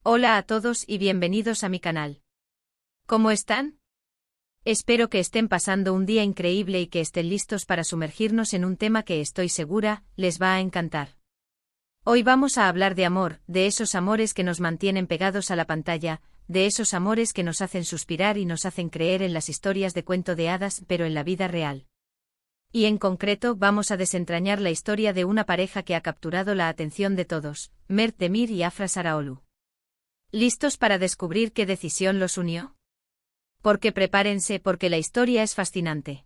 Hola a todos y bienvenidos a mi canal. ¿Cómo están? Espero que estén pasando un día increíble y que estén listos para sumergirnos en un tema que estoy segura les va a encantar. Hoy vamos a hablar de amor, de esos amores que nos mantienen pegados a la pantalla, de esos amores que nos hacen suspirar y nos hacen creer en las historias de cuento de hadas, pero en la vida real. Y en concreto vamos a desentrañar la historia de una pareja que ha capturado la atención de todos, Mert Demir y Afra Saraoglu. ¿Listos para descubrir qué decisión los unió? Porque prepárense porque la historia es fascinante.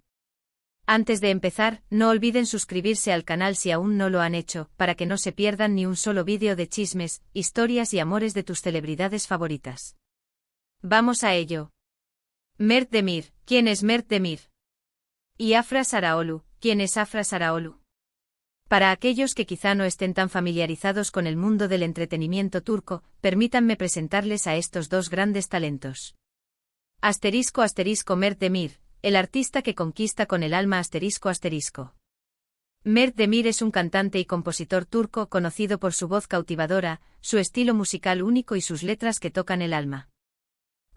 Antes de empezar, no olviden suscribirse al canal si aún no lo han hecho, para que no se pierdan ni un solo vídeo de chismes, historias y amores de tus celebridades favoritas. Vamos a ello. Mert Demir, ¿quién es Mert Demir? Y Afra Saraoglu, ¿quién es Afra Saraoglu? Para aquellos que quizá no estén tan familiarizados con el mundo del entretenimiento turco, permítanme presentarles a estos dos grandes talentos. *** Mert Demir, el artista que conquista con el alma ***. Mert Demir es un cantante y compositor turco conocido por su voz cautivadora, su estilo musical único y sus letras que tocan el alma.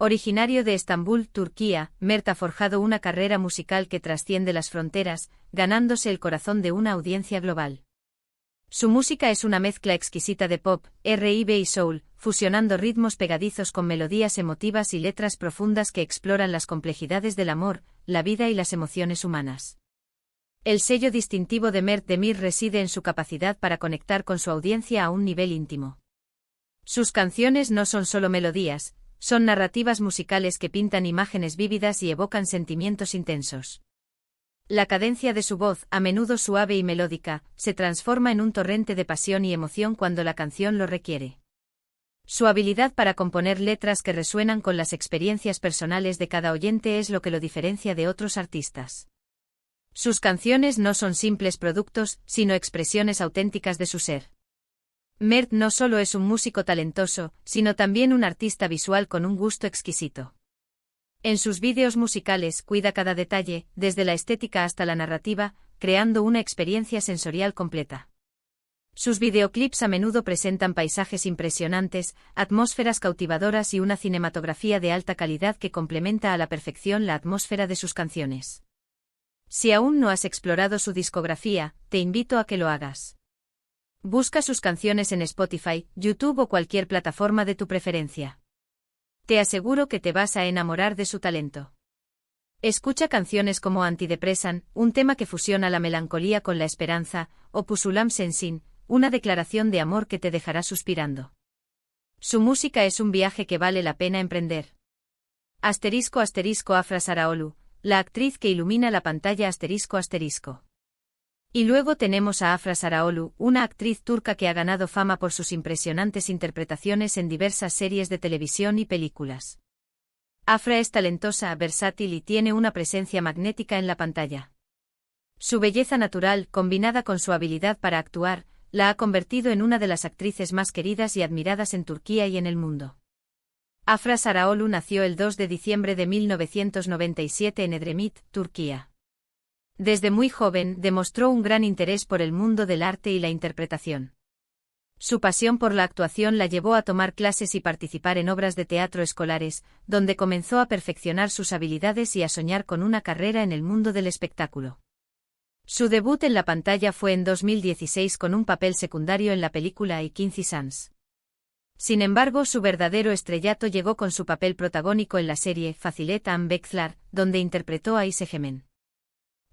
Originario de Estambul, Turquía, Mert ha forjado una carrera musical que trasciende las fronteras, ganándose el corazón de una audiencia global. Su música es una mezcla exquisita de pop, R&B y soul, fusionando ritmos pegadizos con melodías emotivas y letras profundas que exploran las complejidades del amor, la vida y las emociones humanas. El sello distintivo de Mert Demir reside en su capacidad para conectar con su audiencia a un nivel íntimo. Sus canciones no son solo melodías, son narrativas musicales que pintan imágenes vívidas y evocan sentimientos intensos. La cadencia de su voz, a menudo suave y melódica, se transforma en un torrente de pasión y emoción cuando la canción lo requiere. Su habilidad para componer letras que resuenan con las experiencias personales de cada oyente es lo que lo diferencia de otros artistas. Sus canciones no son simples productos, sino expresiones auténticas de su ser. Mert no solo es un músico talentoso, sino también un artista visual con un gusto exquisito. En sus vídeos musicales cuida cada detalle, desde la estética hasta la narrativa, creando una experiencia sensorial completa. Sus videoclips a menudo presentan paisajes impresionantes, atmósferas cautivadoras y una cinematografía de alta calidad que complementa a la perfección la atmósfera de sus canciones. Si aún no has explorado su discografía, te invito a que lo hagas. Busca sus canciones en Spotify, YouTube o cualquier plataforma de tu preferencia. Te aseguro que te vas a enamorar de su talento. Escucha canciones como Antidepresan, un tema que fusiona la melancolía con la esperanza, o Pusulam Sensin, una declaración de amor que te dejará suspirando. Su música es un viaje que vale la pena emprender. *** Afra Saraoglu, la actriz que ilumina la pantalla ***. Y luego tenemos a Afra Saraoglu, una actriz turca que ha ganado fama por sus impresionantes interpretaciones en diversas series de televisión y películas. Afra es talentosa, versátil y tiene una presencia magnética en la pantalla. Su belleza natural, combinada con su habilidad para actuar, la ha convertido en una de las actrices más queridas y admiradas en Turquía y en el mundo. Afra Saraoglu nació el 2 de diciembre de 1997 en Edremit, Turquía. Desde muy joven demostró un gran interés por el mundo del arte y la interpretación. Su pasión por la actuación la llevó a tomar clases y participar en obras de teatro escolares, donde comenzó a perfeccionar sus habilidades y a soñar con una carrera en el mundo del espectáculo. Su debut en la pantalla fue en 2016 con un papel secundario en la película Ikinci Sans. Sin embargo, su verdadero estrellato llegó con su papel protagónico en la serie Fazilet Bekler, donde interpretó a Isegemen.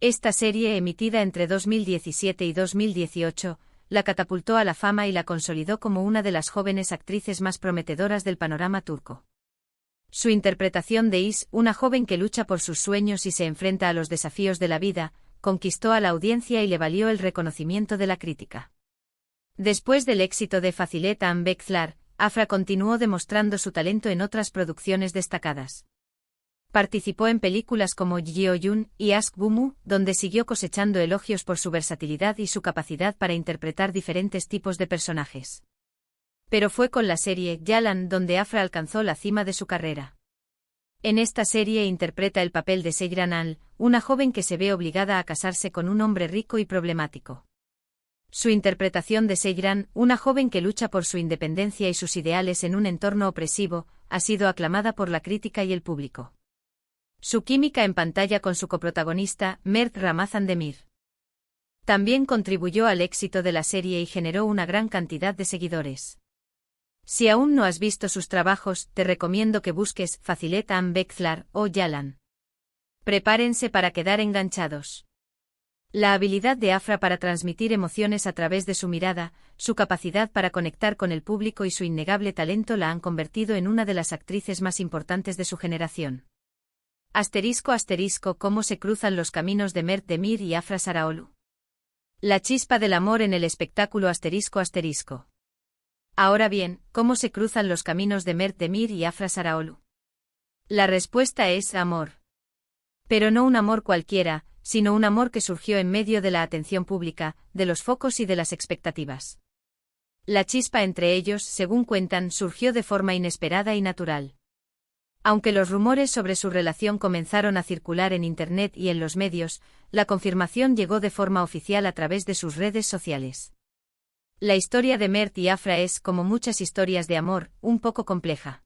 Esta serie, emitida entre 2017 y 2018, la catapultó a la fama y la consolidó como una de las jóvenes actrices más prometedoras del panorama turco. Su interpretación de Is, una joven que lucha por sus sueños y se enfrenta a los desafíos de la vida, conquistó a la audiencia y le valió el reconocimiento de la crítica. Después del éxito de Fazilet Bekler, Afra continuó demostrando su talento en otras producciones destacadas. Participó en películas como Gyeoyun y Aşk Bumu, donde siguió cosechando elogios por su versatilidad y su capacidad para interpretar diferentes tipos de personajes. Pero fue con la serie Yalan donde Afra alcanzó la cima de su carrera. En esta serie interpreta el papel de Seyran Al, una joven que se ve obligada a casarse con un hombre rico y problemático. Su interpretación de Seyran, una joven que lucha por su independencia y sus ideales en un entorno opresivo, ha sido aclamada por la crítica y el público. Su química en pantalla con su coprotagonista, Mert Ramazan Demir, también contribuyó al éxito de la serie y generó una gran cantidad de seguidores. Si aún no has visto sus trabajos, te recomiendo que busques Fazilet Am Bekzlar o Yalan. Prepárense para quedar enganchados. La habilidad de Afra para transmitir emociones a través de su mirada, su capacidad para conectar con el público y su innegable talento la han convertido en una de las actrices más importantes de su generación. ***, ¿cómo se cruzan los caminos de Mert Demir y Afra Saraolu? La chispa del amor en el espectáculo ***. Ahora bien, ¿cómo se cruzan los caminos de Mert Demir y Afra Saraolu? La respuesta es amor. Pero no un amor cualquiera, sino un amor que surgió en medio de la atención pública, de los focos y de las expectativas. La chispa entre ellos, según cuentan, surgió de forma inesperada y natural. Aunque los rumores sobre su relación comenzaron a circular en Internet y en los medios, la confirmación llegó de forma oficial a través de sus redes sociales. La historia de Mert y Afra es, como muchas historias de amor, un poco compleja.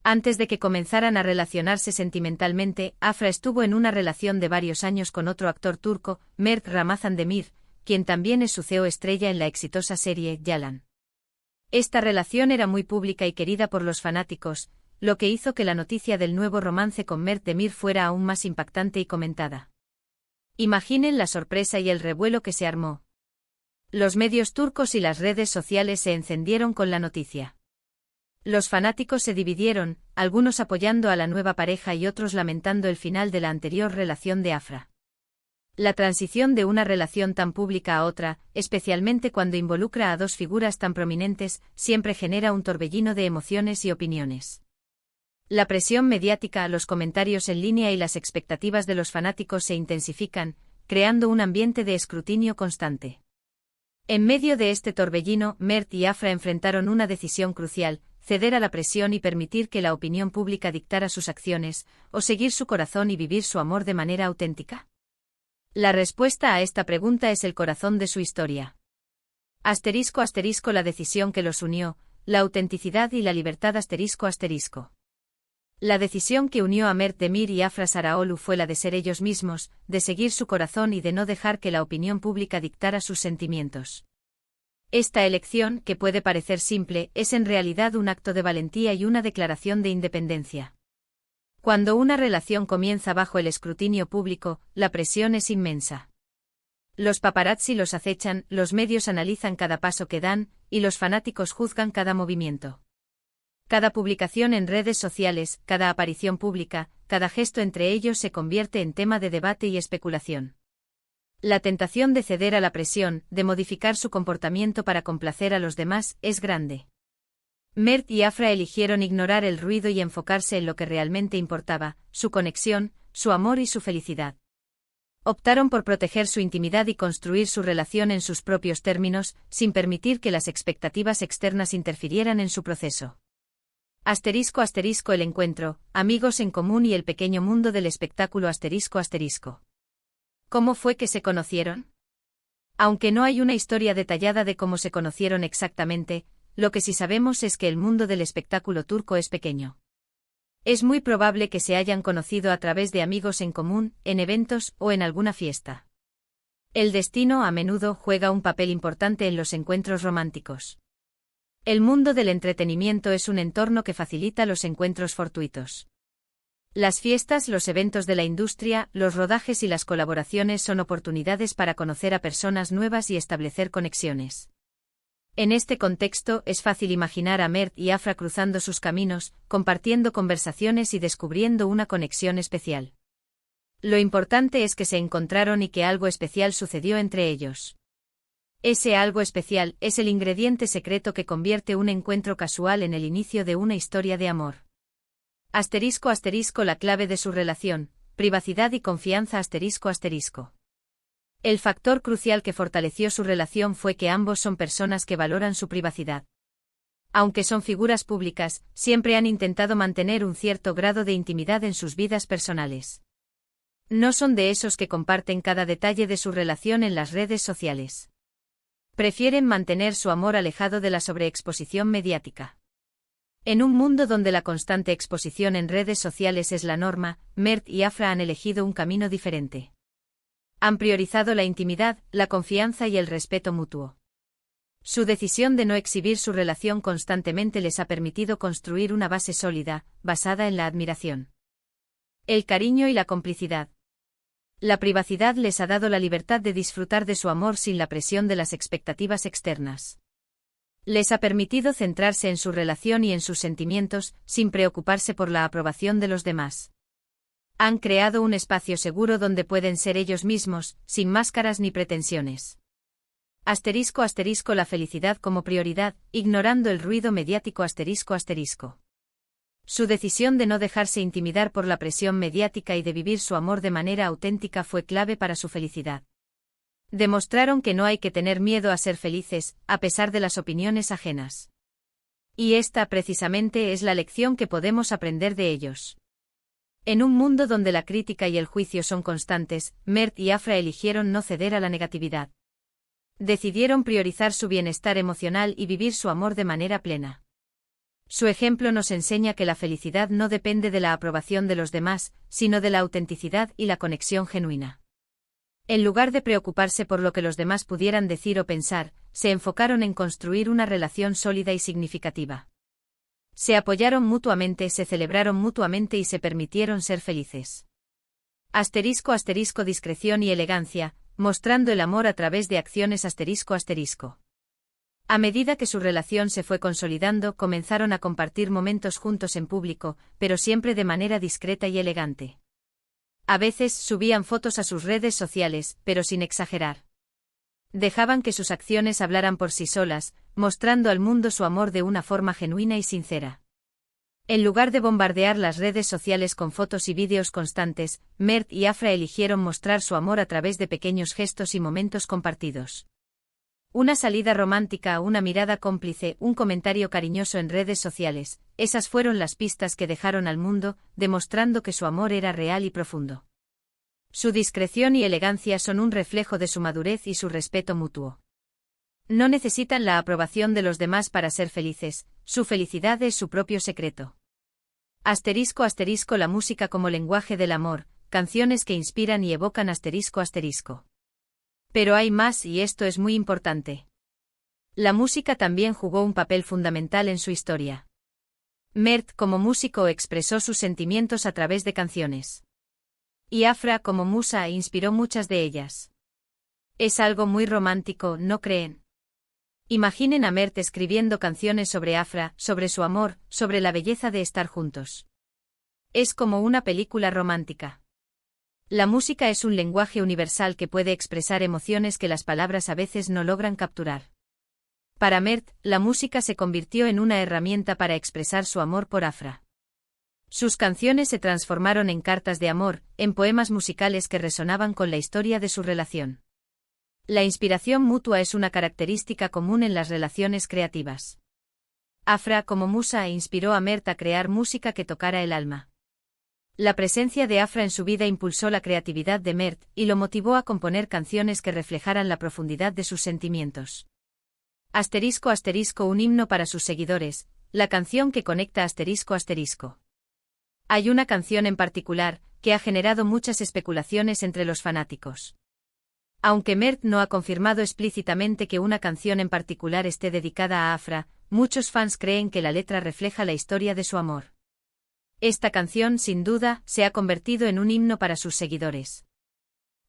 Antes de que comenzaran a relacionarse sentimentalmente, Afra estuvo en una relación de varios años con otro actor turco, Mert Ramazan Demir, quien también es su CEO estrella en la exitosa serie Yalan. Esta relación era muy pública y querida por los fanáticos, lo que hizo que la noticia del nuevo romance con Mert Demir fuera aún más impactante y comentada. Imaginen la sorpresa y el revuelo que se armó. Los medios turcos y las redes sociales se encendieron con la noticia. Los fanáticos se dividieron, algunos apoyando a la nueva pareja y otros lamentando el final de la anterior relación de Afra. La transición de una relación tan pública a otra, especialmente cuando involucra a dos figuras tan prominentes, siempre genera un torbellino de emociones y opiniones. La presión mediática, los comentarios en línea y las expectativas de los fanáticos se intensifican, creando un ambiente de escrutinio constante. En medio de este torbellino, Mert y Afra enfrentaron una decisión crucial: ceder a la presión y permitir que la opinión pública dictara sus acciones, o seguir su corazón y vivir su amor de manera auténtica. La respuesta a esta pregunta es el corazón de su historia. ***, la decisión que los unió, la autenticidad y la libertad ***. La decisión que unió a Mert Demir y Afra Saraolu fue la de ser ellos mismos, de seguir su corazón y de no dejar que la opinión pública dictara sus sentimientos. Esta elección, que puede parecer simple, es en realidad un acto de valentía y una declaración de independencia. Cuando una relación comienza bajo el escrutinio público, la presión es inmensa. Los paparazzi los acechan, los medios analizan cada paso que dan, y los fanáticos juzgan cada movimiento. Cada publicación en redes sociales, cada aparición pública, cada gesto entre ellos se convierte en tema de debate y especulación. La tentación de ceder a la presión, de modificar su comportamiento para complacer a los demás, es grande. Mert y Afra eligieron ignorar el ruido y enfocarse en lo que realmente importaba: su conexión, su amor y su felicidad. Optaron por proteger su intimidad y construir su relación en sus propios términos, sin permitir que las expectativas externas interfirieran en su proceso. ***, el encuentro, amigos en común y el pequeño mundo del espectáculo ***. ¿Cómo fue que se conocieron? Aunque no hay una historia detallada de cómo se conocieron exactamente, lo que sí sabemos es que el mundo del espectáculo turco es pequeño. Es muy probable que se hayan conocido a través de amigos en común, en eventos o en alguna fiesta. El destino a menudo juega un papel importante en los encuentros románticos. El mundo del entretenimiento es un entorno que facilita los encuentros fortuitos. Las fiestas, los eventos de la industria, los rodajes y las colaboraciones son oportunidades para conocer a personas nuevas y establecer conexiones. En este contexto, es fácil imaginar a Mert y Afra cruzando sus caminos, compartiendo conversaciones y descubriendo una conexión especial. Lo importante es que se encontraron y que algo especial sucedió entre ellos. Ese algo especial es el ingrediente secreto que convierte un encuentro casual en el inicio de una historia de amor. ***, la clave de su relación, privacidad y confianza ***. El factor crucial que fortaleció su relación fue que ambos son personas que valoran su privacidad. Aunque son figuras públicas, siempre han intentado mantener un cierto grado de intimidad en sus vidas personales. No son de esos que comparten cada detalle de su relación en las redes sociales. Prefieren mantener su amor alejado de la sobreexposición mediática. En un mundo donde la constante exposición en redes sociales es la norma, Mert y Afra han elegido un camino diferente. Han priorizado la intimidad, la confianza y el respeto mutuo. Su decisión de no exhibir su relación constantemente les ha permitido construir una base sólida, basada en la admiración, el cariño y la complicidad. La privacidad les ha dado la libertad de disfrutar de su amor sin la presión de las expectativas externas. Les ha permitido centrarse en su relación y en sus sentimientos, sin preocuparse por la aprobación de los demás. Han creado un espacio seguro donde pueden ser ellos mismos, sin máscaras ni pretensiones. *** La felicidad como prioridad, ignorando el ruido mediático ***. Su decisión de no dejarse intimidar por la presión mediática y de vivir su amor de manera auténtica fue clave para su felicidad. Demostraron que no hay que tener miedo a ser felices, a pesar de las opiniones ajenas. Y esta precisamente es la lección que podemos aprender de ellos. En un mundo donde la crítica y el juicio son constantes, Mert y Afra eligieron no ceder a la negatividad. Decidieron priorizar su bienestar emocional y vivir su amor de manera plena. Su ejemplo nos enseña que la felicidad no depende de la aprobación de los demás, sino de la autenticidad y la conexión genuina. En lugar de preocuparse por lo que los demás pudieran decir o pensar, se enfocaron en construir una relación sólida y significativa. Se apoyaron mutuamente, se celebraron mutuamente y se permitieron ser felices. *** Discreción y elegancia, mostrando el amor a través de acciones ***. A medida que su relación se fue consolidando, comenzaron a compartir momentos juntos en público, pero siempre de manera discreta y elegante. A veces subían fotos a sus redes sociales, pero sin exagerar. Dejaban que sus acciones hablaran por sí solas, mostrando al mundo su amor de una forma genuina y sincera. En lugar de bombardear las redes sociales con fotos y vídeos constantes, Mert y Afra eligieron mostrar su amor a través de pequeños gestos y momentos compartidos. Una salida romántica, una mirada cómplice, un comentario cariñoso en redes sociales, esas fueron las pistas que dejaron al mundo, demostrando que su amor era real y profundo. Su discreción y elegancia son un reflejo de su madurez y su respeto mutuo. No necesitan la aprobación de los demás para ser felices, su felicidad es su propio secreto. *** La música como lenguaje del amor, canciones que inspiran y evocan ***. Pero hay más y esto es muy importante. La música también jugó un papel fundamental en su historia. Mert como músico expresó sus sentimientos a través de canciones. Y Afra como musa inspiró muchas de ellas. Es algo muy romántico, ¿no creen? Imaginen a Mert escribiendo canciones sobre Afra, sobre su amor, sobre la belleza de estar juntos. Es como una película romántica. La música es un lenguaje universal que puede expresar emociones que las palabras a veces no logran capturar. Para Mert, la música se convirtió en una herramienta para expresar su amor por Afra. Sus canciones se transformaron en cartas de amor, en poemas musicales que resonaban con la historia de su relación. La inspiración mutua es una característica común en las relaciones creativas. Afra como musa inspiró a Mert a crear música que tocara el alma. La presencia de Afra en su vida impulsó la creatividad de Mert y lo motivó a componer canciones que reflejaran la profundidad de sus sentimientos. *** Un himno para sus seguidores, la canción que conecta ***. Hay una canción en particular, que ha generado muchas especulaciones entre los fanáticos. Aunque Mert no ha confirmado explícitamente que una canción en particular esté dedicada a Afra, muchos fans creen que la letra refleja la historia de su amor. Esta canción, sin duda, se ha convertido en un himno para sus seguidores.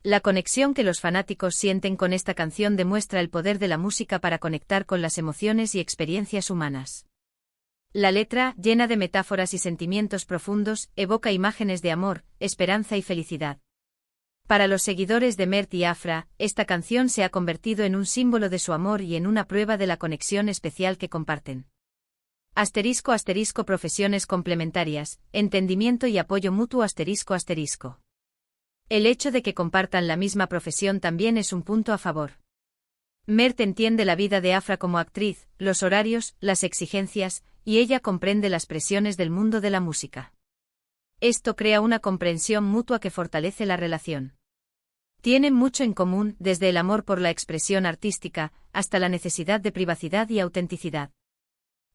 La conexión que los fanáticos sienten con esta canción demuestra el poder de la música para conectar con las emociones y experiencias humanas. La letra, llena de metáforas y sentimientos profundos, evoca imágenes de amor, esperanza y felicidad. Para los seguidores de Mert y Afra, esta canción se ha convertido en un símbolo de su amor y en una prueba de la conexión especial que comparten. *** Profesiones complementarias, entendimiento y apoyo mutuo ***. El hecho de que compartan la misma profesión también es un punto a favor. Mert entiende la vida de Afra como actriz, los horarios, las exigencias, y ella comprende las presiones del mundo de la música. Esto crea una comprensión mutua que fortalece la relación. Tienen mucho en común, desde el amor por la expresión artística, hasta la necesidad de privacidad y autenticidad.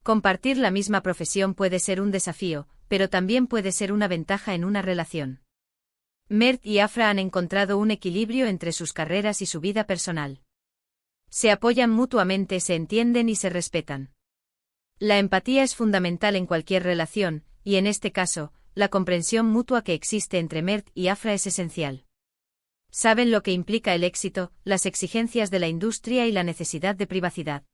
Compartir la misma profesión puede ser un desafío, pero también puede ser una ventaja en una relación. Mert y Afra han encontrado un equilibrio entre sus carreras y su vida personal. Se apoyan mutuamente, se entienden y se respetan. La empatía es fundamental en cualquier relación, y en este caso, la comprensión mutua que existe entre Mert y Afra es esencial. Saben lo que implica el éxito, las exigencias de la industria y la necesidad de privacidad.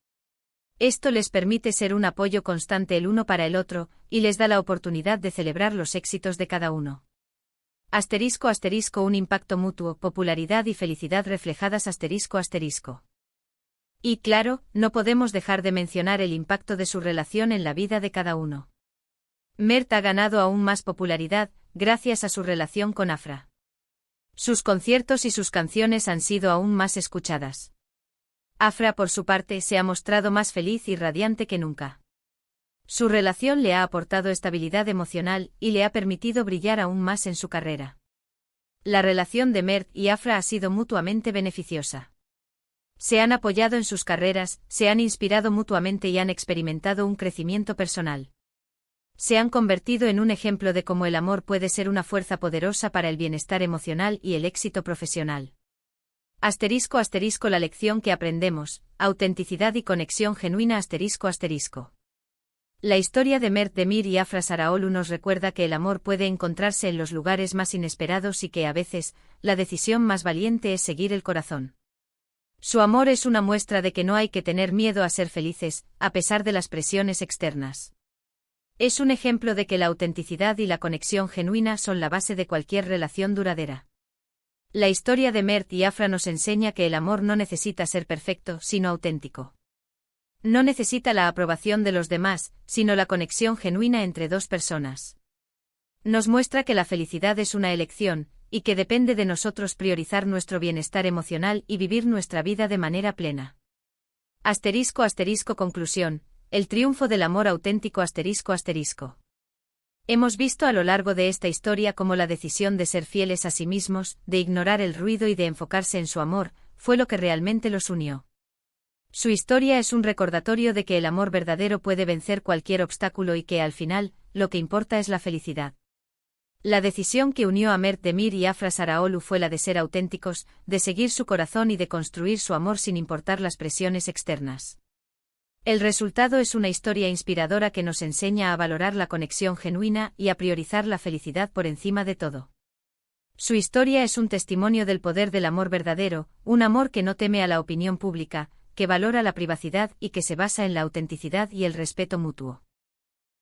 Esto les permite ser un apoyo constante el uno para el otro, y les da la oportunidad de celebrar los éxitos de cada uno. ***, un impacto mutuo, popularidad y felicidad reflejadas ***. Y claro, no podemos dejar de mencionar el impacto de su relación en la vida de cada uno. Mert ha ganado aún más popularidad, gracias a su relación con Afra. Sus conciertos y sus canciones han sido aún más escuchadas. Afra, por su parte, se ha mostrado más feliz y radiante que nunca. Su relación le ha aportado estabilidad emocional y le ha permitido brillar aún más en su carrera. La relación de Mert y Afra ha sido mutuamente beneficiosa. Se han apoyado en sus carreras, se han inspirado mutuamente y han experimentado un crecimiento personal. Se han convertido en un ejemplo de cómo el amor puede ser una fuerza poderosa para el bienestar emocional y el éxito profesional. ***, la lección que aprendemos, autenticidad y conexión genuina ***. La historia de Mert Demir y Afra Saraalu nos recuerda que el amor puede encontrarse en los lugares más inesperados y que a veces, la decisión más valiente es seguir el corazón. Su amor es una muestra de que no hay que tener miedo a ser felices, a pesar de las presiones externas. Es un ejemplo de que la autenticidad y la conexión genuina son la base de cualquier relación duradera. La historia de Mert y Afra nos enseña que el amor no necesita ser perfecto, sino auténtico. No necesita la aprobación de los demás, sino la conexión genuina entre dos personas. Nos muestra que la felicidad es una elección, y que depende de nosotros priorizar nuestro bienestar emocional y vivir nuestra vida de manera plena. ***, conclusión, el triunfo del amor auténtico ***. Hemos visto a lo largo de esta historia cómo la decisión de ser fieles a sí mismos, de ignorar el ruido y de enfocarse en su amor, fue lo que realmente los unió. Su historia es un recordatorio de que el amor verdadero puede vencer cualquier obstáculo y que al final, lo que importa es la felicidad. La decisión que unió a Mert Demir y Afra Saraalu fue la de ser auténticos, de seguir su corazón y de construir su amor sin importar las presiones externas. El resultado es una historia inspiradora que nos enseña a valorar la conexión genuina y a priorizar la felicidad por encima de todo. Su historia es un testimonio del poder del amor verdadero, un amor que no teme a la opinión pública, que valora la privacidad y que se basa en la autenticidad y el respeto mutuo.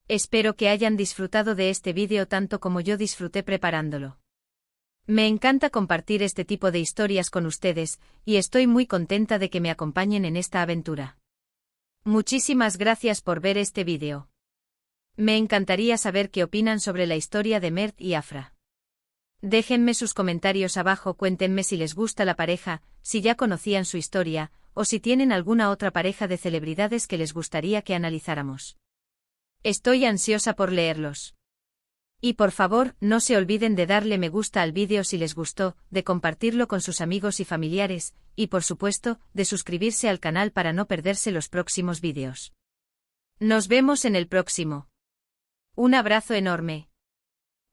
Espero que hayan disfrutado de este vídeo tanto como yo disfruté preparándolo. Me encanta compartir este tipo de historias con ustedes, y estoy muy contenta de que me acompañen en esta aventura. Muchísimas gracias por ver este vídeo. Me encantaría saber qué opinan sobre la historia de Mert y Afra. Déjenme sus comentarios abajo, cuéntenme si les gusta la pareja, si ya conocían su historia, o si tienen alguna otra pareja de celebridades que les gustaría que analizáramos. Estoy ansiosa por leerlos. Y por favor, no se olviden de darle me gusta al vídeo si les gustó, de compartirlo con sus amigos y familiares, y por supuesto, de suscribirse al canal para no perderse los próximos vídeos. Nos vemos en el próximo. Un abrazo enorme.